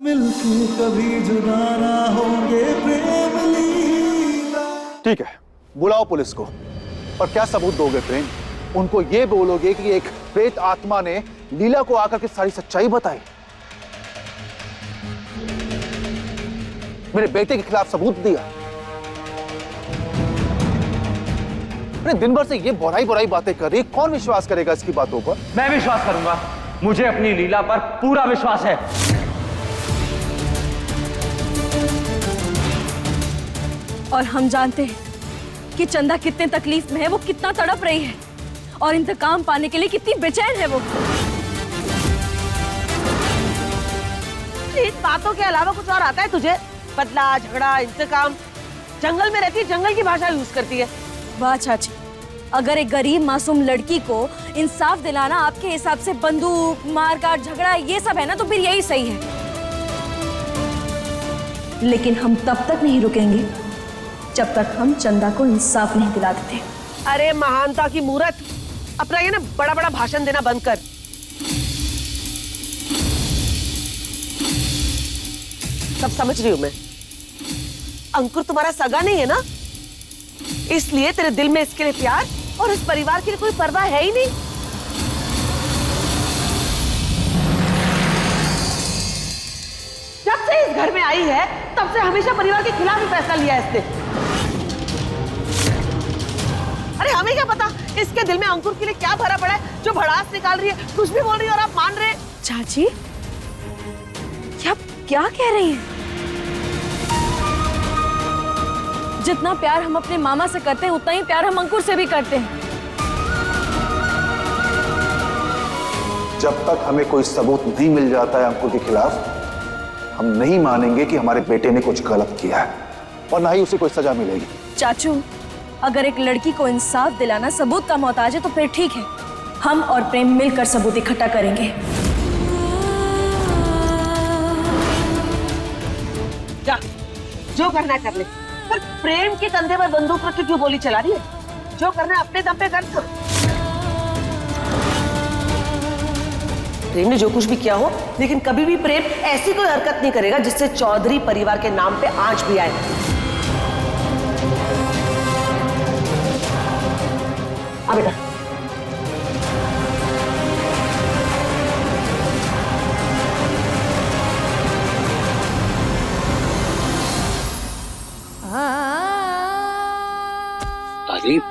मिलके कभी जुदा ना होंगे प्रेम लीला। ठीक है, बुलाओ पुलिस को। और क्या सबूत दोगे प्रेम? उनको ये बोलोगे कि एक प्रेत आत्मा ने लीला को आकर के सारी सच्चाई बताई, मेरे बेटे के खिलाफ सबूत दिया। दिन भर से ये बुराई बुराई बातें कर रही, कौन विश्वास करेगा इसकी बातों पर? मैं विश्वास करूंगा, मुझे अपनी लीला पर पूरा विश्वास है। और हम जानते हैं कि चंदा कितने तकलीफ में है, वो कितना तड़प रही है और इंतकाम पाने के लिए कितनी बेचैन है वो। इन बातों के अलावा कुछ और आता है तुझे? बदला, झगड़ा, इंतकाम। जंगल में रहती है, जंगल की भाषा यूज करती है। वाह चाची, अगर एक गरीब मासूम लड़की को इंसाफ दिलाना आपके हिसाब से बंदूक, मारकाट, झगड़ा ये सब है ना, तो फिर यही सही है। लेकिन हम तब तक नहीं रुकेंगे जब तक हम चंदा को इंसाफ नहीं दिला देते। अरे महानता की मूरत, अपना ये ना बड़ा बड़ा भाषण देना बंद कर। सब समझ रही हूं मैं। अंकुर तुम्हारा सगा नहीं है ना, इसलिए तेरे दिल में इसके लिए प्यार और इस परिवार के लिए कोई परवाह है ही नहीं। जब से इस घर में आई है तब से हमेशा परिवार के खिलाफ ही फैसला लिया है इसने। अरे हमें क्या पता इसके दिल में अंकुर के लिए क्या भरा पड़ा है जो भड़ास निकाल रही है, कुछ भी बोल रही है और आप मान रहे हैं। चाची, क्या कह रही हैं? जितना प्यार हम अपने मामा से करते हैं उतना ही प्यार हम अंकुर से भी करते हैं। जब तक हमें कोई सबूत नहीं मिल जाता है अंकुर के खिलाफ, हम नहीं मानेंगे कि हमारे बेटे ने कुछ गलत किया है, और ना ही उसे कोई सजा मिलेगी। चाचू, अगर एक लड़की को इंसाफ दिलाना सबूत का मोहताज है तो फिर ठीक है, हम और प्रेम मिलकर सबूत इकट्ठा करेंगे। जा, जो करना है कर ले, पर प्रेम के कंधे पर बंदूक रख के क्यों गोली चला रही है? जो करना है अपने दम पे कर दो। प्रेम ने जो कुछ भी किया हो, लेकिन कभी भी प्रेम ऐसी कोई हरकत नहीं करेगा जिससे चौधरी परिवार के नाम पे आंच भी आए। आ बेटा, तारीफ,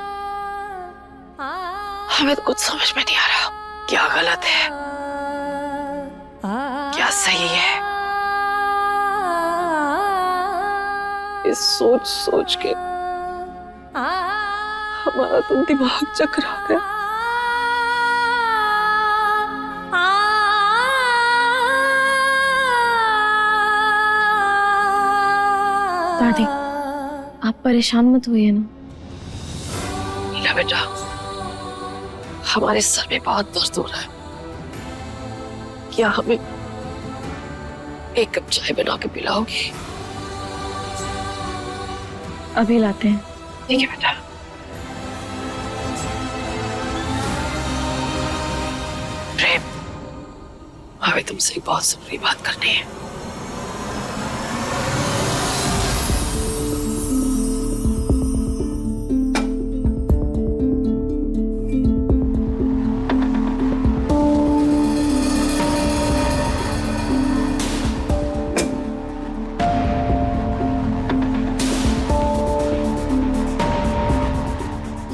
हमें तो कुछ समझ में नहीं आ रहा, क्या गलत है क्या सही है। इस सोच सोच के हमारा तो दिमाग चकरा गया। दादी, आप परेशान मत होइए ना। लीला बेटा, हमारे सर में बहुत दर्द हो रहा है, क्या हमें एक कप चाय बना के पिलाओगी? अभी लाते हैं। ठीक है बेटा। प्रेम, हमें तुमसे एक बहुत जरूरी बात करनी है।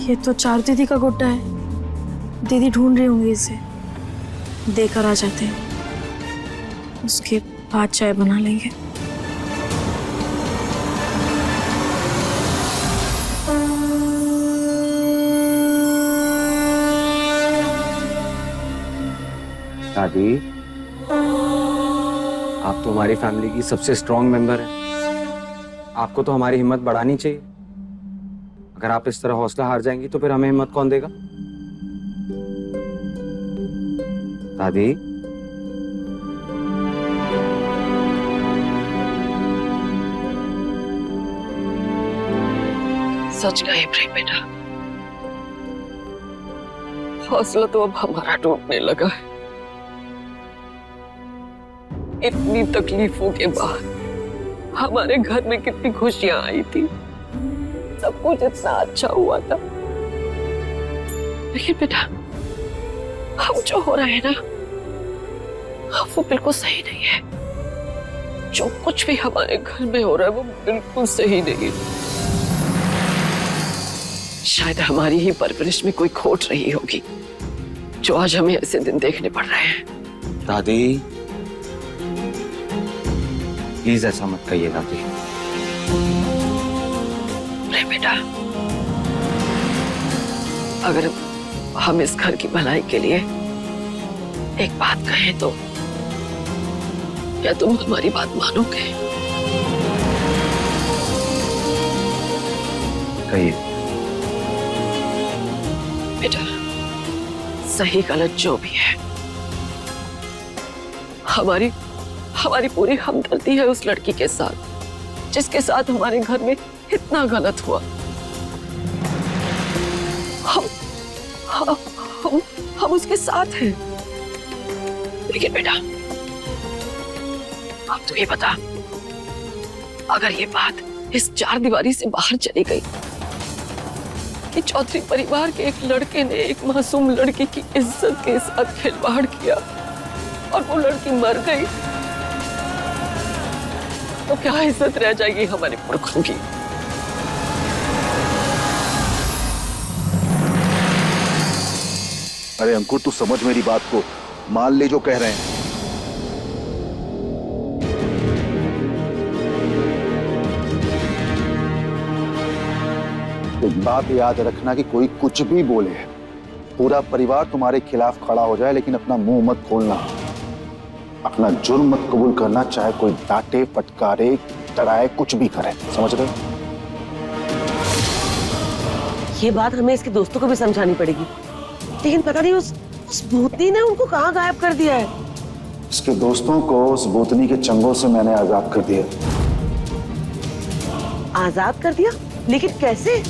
ये तो चार दीदी का गुड्डा है, दीदी ढूंढ रही होंगी इसे, देकर आ जाते हैं, उसके बाद चाय बना लेंगे। दादी, आप तो हमारी फैमिली की सबसे स्ट्रॉन्ग मेंबर हैं, आपको तो हमारी हिम्मत बढ़ानी चाहिए। अगर आप इस तरह हौसला हार जाएंगी तो फिर हमें हिम्मत कौन देगा? दादी, सच कहे प्रेम बेटा, हौसला तो अब हमारा टूटने लगा है। इतनी तकलीफों के बाद हमारे घर में कितनी खुशियां आई थी, सब कुछ इतना अच्छा हुआ था। लेकिन बेटा अब जो हो रहा है ना, वो बिल्कुल सही नहीं है। जो कुछ भी हमारे घर में हो रहा है वो बिल्कुल सही नहीं है। शायद हमारी ही परवरिश में कोई खोट रही होगी, जो आज हमें ऐसे दिन देखने पड़ रहे हैं। दादी प्लीज ऐसा मत कहिए दादी। नहीं बेटा, अगर हम इस घर की भलाई के लिए एक बात कहें तो क्या तुम हमारी बात मानोगे? कहिए। बेटा सही गलत जो भी है, हमारी पूरी हमदर्दी है उस लड़की के साथ जिसके साथ हमारे घर में इतना गलत हुआ। हम उसके साथ हैं। लेकिन बेटा अब तू ये बता, अगर ये बात इस चार दीवारी से बाहर चली गई कि चौधरी परिवार के एक लड़के ने एक मासूम लड़की की इज्जत के साथ खिलवाड़ किया और वो लड़की मर गई, तो क्या इज्जत रह जाएगी हमारे पुरखों की? अरे अंकुर, तू समझ मेरी बात को, मान ले जो कह रहे हैं। एक बात याद रखना कि कोई कुछ भी बोले, पूरा परिवार तुम्हारे खिलाफ खड़ा हो जाए, लेकिन अपना मुंह मत खोलना, अपना जुर्म मत कबूल करना, चाहे कोई डांटे, फटकारे, डराए, कुछ भी करे। समझ रहे हो? ये बात हमें इसके दोस्तों को भी समझानी पड़ेगी, लेकिन पता नहीं उस भूतनी ने उनको कहाँ गायब कर दिया है। इसके दोस्तों को उस भूतनी के चंगों से मैंने आजाद कर दिया। आजाद कर दिया? लेकिन कैसे?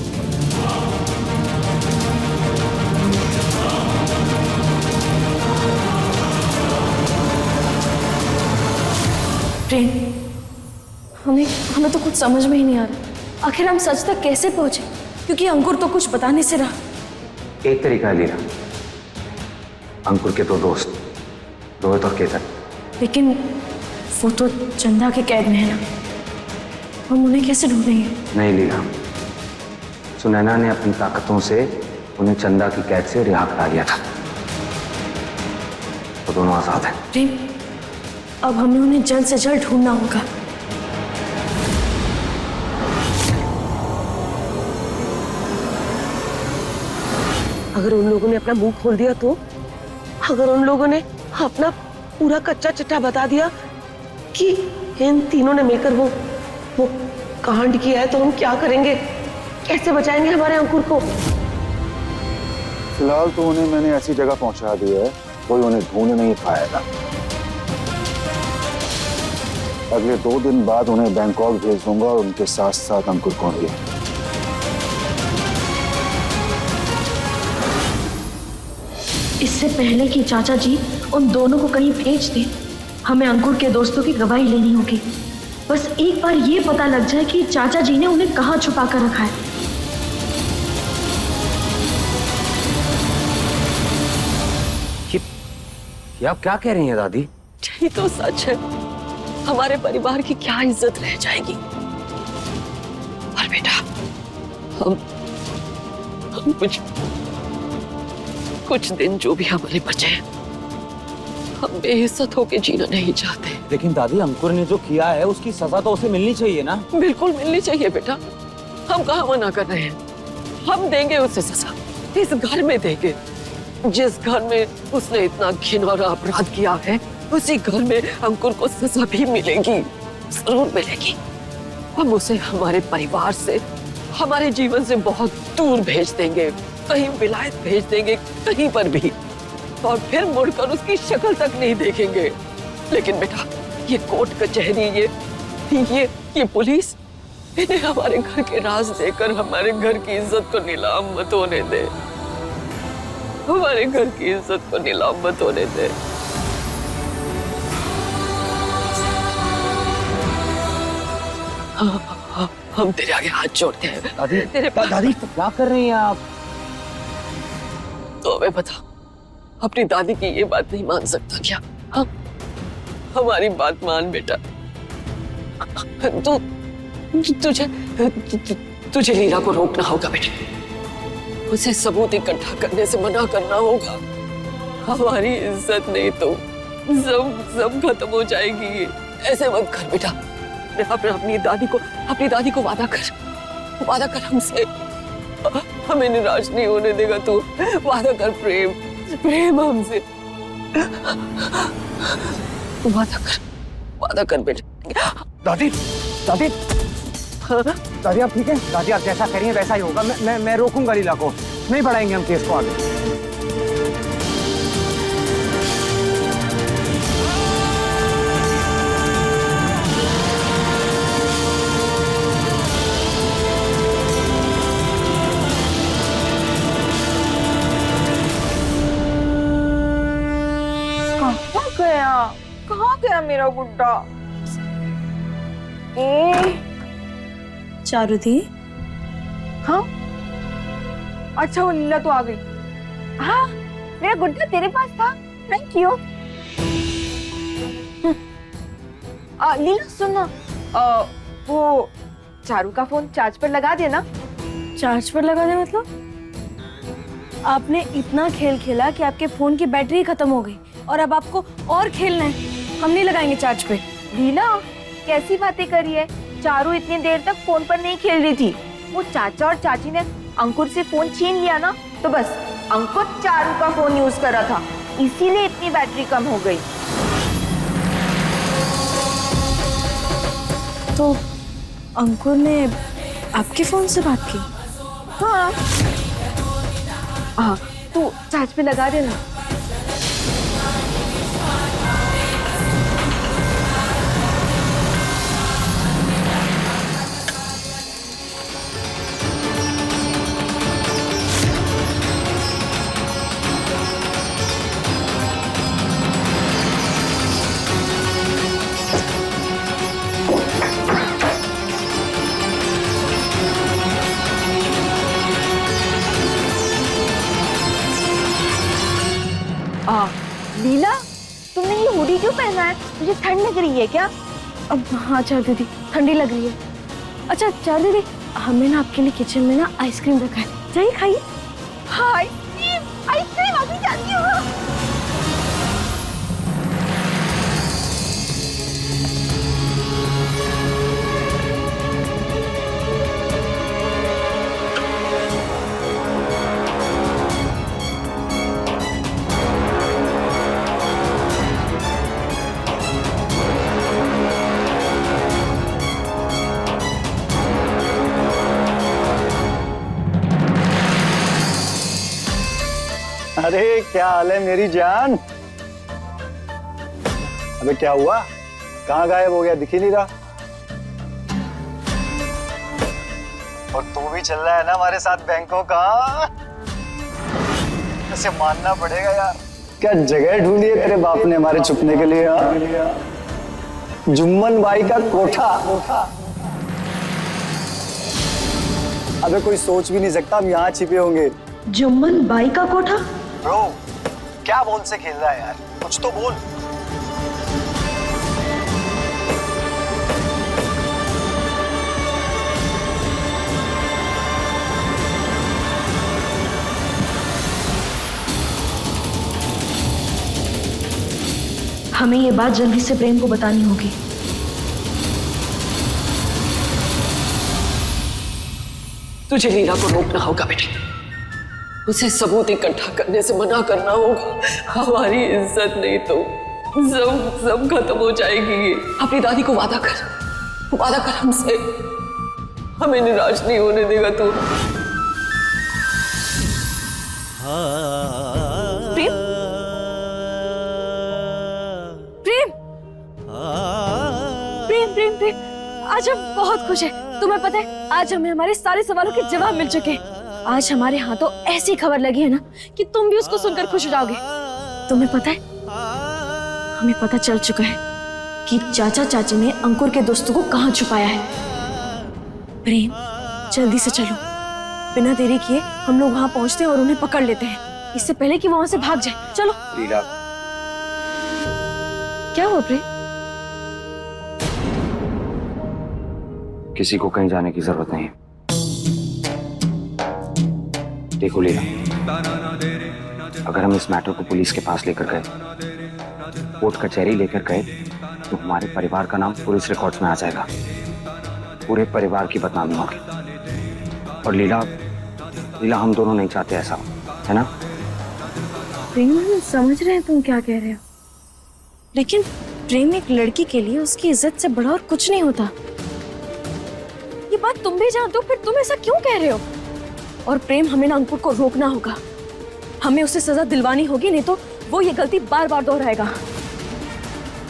प्रेम, हमें तो कुछ समझ में ही नहीं आ रहा। आखिर हम सच तक कैसे पहुंचे? क्योंकि अंकुर तो कुछ बताने से रहा। एक तरीका है लीला, अंकुर के दो दोस्त रोहित और केतन। लेकिन वो तो चंदा के कैद में है ना, हम उन्हें कैसे ढूंढेंगे? नहीं लीला, सुनैना ने अपनी ताकतों से उन्हें चंदा की कैद से रिहा करा लिया था, वो दोनों आजाद हैं। प्रेम, अब हमें उन्हें जल्द से जल्द ढूंढना होगा। अगर उन लोगों ने अपना मुंह खोल दिया तो? अगर उन लोगों ने अपना पूरा कच्चा चिट्ठा बता दिया कि इन तीनों ने मिलकर वो कांड किया है, तो हम क्या करेंगे? कैसे बचाएंगे हमारे अंकुर को? फिलहाल तो उन्हें मैंने ऐसी जगह पहुंचा दिया है, कोई उन्हें ढूंढ नहीं पाएगा। अगले 2 दिन बाद उन्हें बैंकॉक भेज दूंगा और उनके साथ साथ अंकुर को भी। इससे पहले कि चाचा जी उन दोनों को कहीं भेज दें, हमें अंकुर के दोस्तों की गवाही लेनी होगी। बस एक बार ये पता लग जाए कि चाचा जी ने उन्हें कहाँ छुपा कर रखा है। ये आप क्या कह रही हैं दादी? यही तो सच है, हमारे परिवार की क्या इज्जत रह जाएगी। और बेटा हम कुछ दिन जो भी हमारे बचे हैं, हम बेइज्जत होके जीना नहीं चाहते। लेकिन दादी, अंकुर ने जो किया है उसकी सजा तो उसे मिलनी चाहिए ना? बिल्कुल मिलनी चाहिए बेटा, हम कहाँ मना कर रहे हैं। हम देंगे उसे सजा, इस घर में देंगे। जिस घर में उसने इतना घिनौना अपराध किया है, उसी घर में अंकुर को सजा भी मिलेगी, जरूर मिलेगी। हम उसे हमारे परिवार से, हमारे जीवन से बहुत दूर भेज देंगे, कहीं विलायत भेज देंगे, कहीं पर भी, और फिर मुड़कर उसकी शक्ल तक नहीं देखेंगे। लेकिन बेटा, ये कोर्ट कचहरी, ये पुलिस, इन्हें हमारे घर के राज देकर हमारे घर की इज्जत को नीलाम मत होने दे। हमारे घर की इज्जत को नीलाम मत होने दे। हम तेरे आगे हाथ जोड़ते हैं। दादी तेरे दादी क्या कर रही हैं आप? तो हमें बता, अपनी दादी की ये बात नहीं मान सकता क्या? हाँ, हमारी बात मान बेटा। तुझे लीला को रोकना होगा बेटा। उसे सबूत इकट्ठा करने से मना करना होगा। हमारी इज्जत नहीं तो सब खत्म हो जाएगी। ऐसे मत कर बेटा। अपनी दादी को वादा कर हमसे। हमें निराश नहीं होने देगा तू। वादा कर प्रेम हमसे। वादा कर बेटा। दादी दादी दादी आप ठीक है? दादी आप जैसा कह रही हैं वैसा ही होगा। मैं रोकूंगा लीला को। नहीं बढ़ाएंगे हम केस को आगे। कहाँ गया मेरा गुड्डा? चारुदी, हाँ अच्छा वो लीला तो आ गई। हाँ मेरा गुड्डा तेरे पास था। Thank you. लीला सुनना, वो चारू का फोन चार्ज पर लगा देना। चार्ज पर लगा दे मतलब? आपने इतना खेल खेला कि आपके फोन की बैटरी खत्म हो गई और अब आपको और खेलना है। हम नहीं लगाएंगे चार्ज पे। लीला कैसी बातें करी है? चारू इतनी देर तक फोन पर नहीं खेल रही थी। वो चाचा और चाची ने अंकुर से फोन छीन लिया ना, तो बस अंकुर चारू का फोन यूज कर रहा था, इसीलिए इतनी बैटरी कम हो गई। तो अंकुर ने आपके फोन से बात की? हाँ तू चार्ज पे लगा देना। लीला तुमने ये हुडी क्यों पहना है? मुझे ठंड लग रही है क्या? अब हाँ चार दीदी, ठंडी लग रही है। अच्छा चार दीदी, हमने ना आपके लिए किचन में ना आइसक्रीम रखा है, जाइए खाइए। हाँ आइसक्रीम अभी जाती हूँ। अरे क्या हाल है मेरी जान? अबे क्या हुआ? कहाँ गायब हो गया? दिख ही नहीं रहा। और तू भी चल रहा है ना हमारे साथ बैंकों का? इसे मानना पड़ेगा यार। क्या जगह ढूंढी है तेरे बाप ने हमारे छुपने के लिए? जुम्मन बाई का कोठा। अबे कोई सोच भी नहीं सकता हम यहाँ छिपे होंगे। जुम्मन बाई का कोठा? ब्रो क्या बोल से खेल रहा है यार? कुछ तो बोल। हमें ये बात जल्दी से प्रेम को बतानी होगी। तुझे लीला को रोकना होगा बेटा। उसे सबूत इकट्ठा करने से मना करना होगा। हमारी इज्जत नहीं तो सब खत्म हो जाएगी। अपनी दादी को वादा कर हमसे। हमें निराश नहीं होने देगा तू। प्रेम, प्रेम, प्रेम, प्रेम, प्रेम, आज हम बहुत खुश हैं। तुम्हें पता है आज हमें हमारे सारे सवालों के जवाब मिल चुके हैं। आज हमारे हाथों ऐसी खबर लगी है ना कि तुम भी उसको सुनकर खुश हो जाओगे। तुम्हें पता है हमें पता चल चुका है कि चाचा चाची ने अंकुर के दोस्तों को कहाँ छुपाया है। प्रेम, जल्दी से चलो। बिना देरी किए हम लोग वहां पहुंचते हैं और उन्हें पकड़ लेते हैं, इससे पहले कि वो वहां से भाग जाए। चलो। लीला, क्या हुआ प्रेम? किसी को कहीं जाने की जरूरत नहीं है। देखो लीला, अगर हम इस मैटर को पुलिस के पास लेकर गए, कोर्ट कचहरी लेकर गए, तो हमारे परिवार का नाम पुलिस रिकॉर्ड्स में आ जाएगा, पूरे परिवार की बदनामी होगी। और लीला, हम दोनों नहीं चाहते ऐसा, है ना? प्रेम, हम समझ रहे हैं तुम क्या कह रहे हो, लेकिन प्रेम एक लड़की के लिए उसकी इज्जत से बड़ा और कुछ नहीं होता। ये बात तुम भी जानते हो, फिर तुम ऐसा क्यों कह रहे हो? और प्रेम, हमें ना अंकुर को रोकना होगा, हमें उसे सजा दिलवानी होगी, नहीं तो वो ये गलती बार बार दोहराएगा।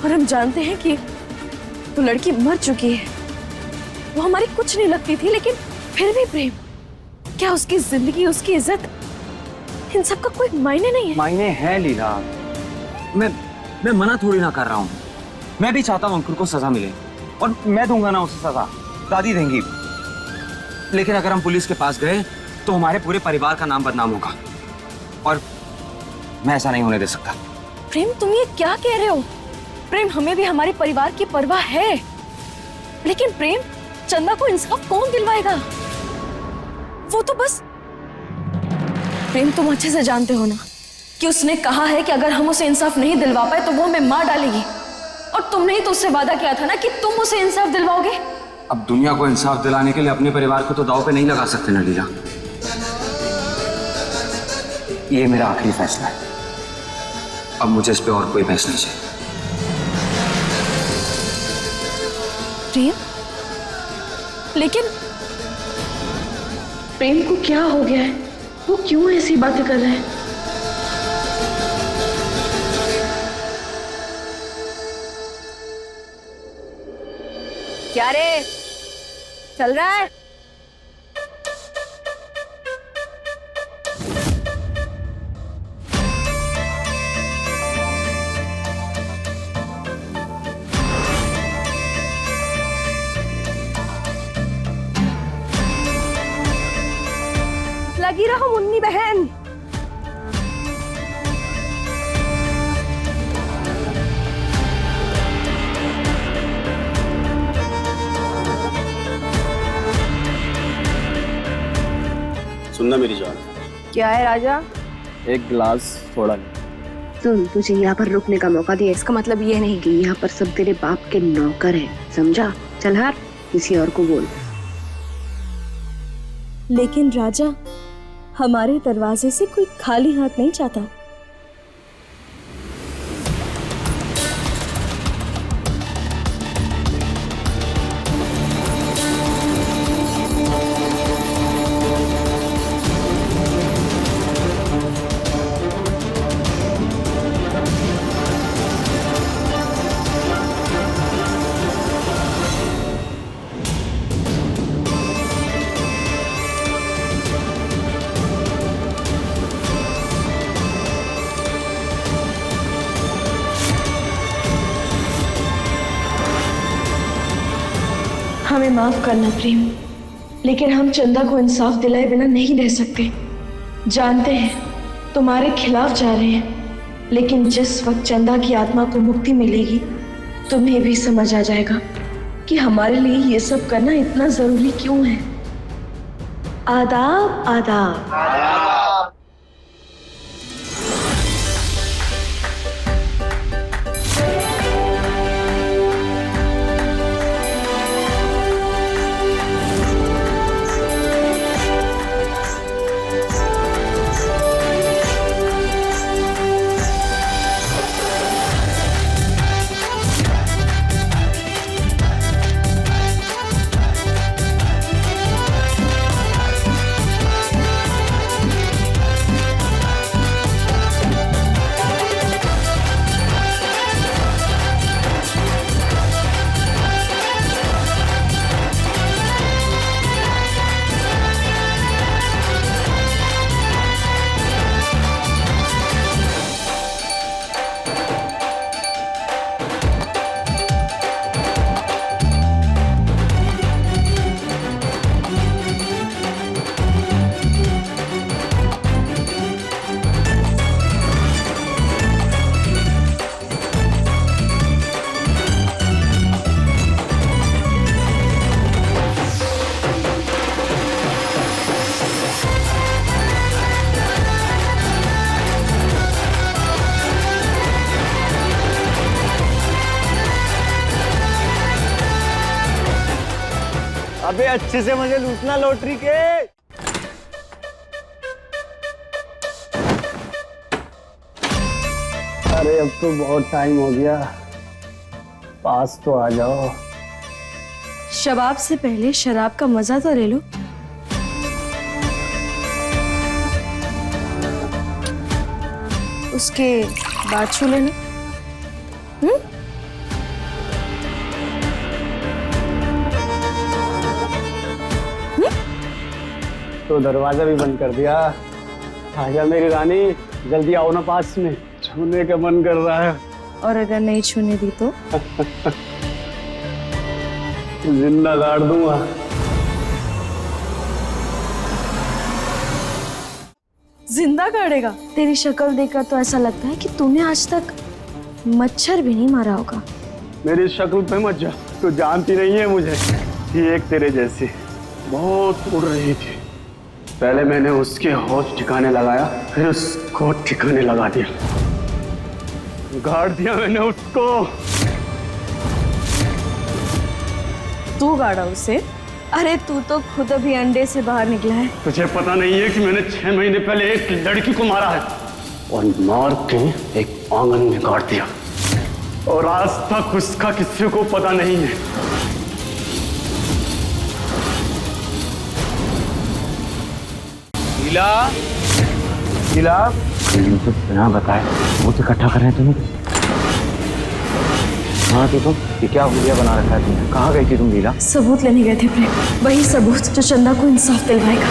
और हम जानते हैं कि वो लड़की मर चुकी है, वो हमारी कुछ नहीं लगती थी, लेकिन फिर भी प्रेम, क्या उसकी जिंदगी, उसकी इज्जत, इन सब का कोई मायने नहीं है? मायने है लीला, मैं मना थोड़ी ना कर रहा हूँ। मैं भी चाहता हूँ अंकुर को सजा मिले, और मैं दूंगा ना उसे सजा, दादी देंगी। लेकिन अगर हम पुलिस के पास गए तो हमारे पूरे परिवार का नाम बदनाम होगा, और मैं ऐसा नहीं होने दे सकता। प्रेम, तुम ये क्या कह रहे हो? प्रेम, हमें भी हमारे परिवार की परवाह है, लेकिन प्रेम, चंदा को इंसाफ कौन दिलवाएगा? वो तो बस, प्रेम, तुम अच्छे से जानते हो ना कि उसने कहा है कि अगर हम उसे इंसाफ नहीं दिलवा पाए तो वो हमें मार डालेगी। और तुमने ही तो उससे वादा किया था ना कि तुम उसे इंसाफ दिलवाओगे। अब दुनिया को इंसाफ दिलाने के लिए अपने परिवार को तो दांव पे नहीं लगा सकते ना लीला। ये मेरा आखिरी फैसला है, अब मुझे इस पे और कोई बहस नहीं चाहिए। प्रेम, लेकिन प्रेम को क्या हो गया है? वो क्यों ऐसी बातें कर रहा है? क्या रे, चल रहा है? लगी रहो मुन्नी बहन। सुनना मेरी जान, क्या है राजा? एक गिलास थोड़ा सुन, तुझे यहाँ पर रुकने का मौका दिया, इसका मतलब ये नहीं कि यहाँ पर सब तेरे बाप के नौकर हैं, समझा? चल हार, किसी और को बोल। लेकिन राजा, हमारे दरवाजे से कोई खाली हाथ नहीं जाता। हमें माफ करना प्रेम, लेकिन हम चंदा को इंसाफ दिलाए बिना नहीं रह सकते। जानते हैं तुम्हारे खिलाफ जा रहे हैं, लेकिन जिस वक्त चंदा की आत्मा को मुक्ति मिलेगी, तुम्हें भी समझ आ जाएगा कि हमारे लिए ये सब करना इतना जरूरी क्यों है। आदाब आदाब। अबे अच्छे से मजे लूटना लॉटरी के। अरे अब तो बहुत टाइम हो गया, पास तो आ जाओ। शबाब से पहले शराब का मजा तो ले लो। उसके बाद छू लेना। तो दरवाजा भी बंद कर दिया। आजा मेरी रानी, जल्दी आओ ना पास में, छूने का मन कर रहा है। और अगर नहीं छूने दी तो जिंदा गाड़ दूंगा। जिंदा गाड़ेगा? तेरी शक्ल देखकर तो ऐसा लगता है कि तूने आज तक मच्छर भी नहीं मारा होगा। मेरी शक्ल पे मत जा, तू जानती नहीं है मुझे। ये एक तेरे जैसी बहुत उड़ रही थी, पहले मैंने उसके होश ठिकाने लगाया, फिर उसको ठिकाने लगा दिया, गाड़ दिया मैंने उसको। तू गाड़ा उसे? अरे तू तो खुद अभी अंडे से बाहर निकला है। तुझे पता नहीं है कि मैंने 6 महीने पहले एक लड़की को मारा है और मार के एक आंगन में गाड़ दिया, और आज तक उसका किसी को पता नहीं है। लीला तो बिना बताए वो तो इकट्ठा कर रहे हैं तुम्हें। हाँ तो तुम ये क्या हुलिया बना रखा है तुमने? कहाँ गई थी तुम लीला? सबूत लेने गए थे प्रेम, वही सबूत जो चंदा को इंसाफ दिलवाएगा।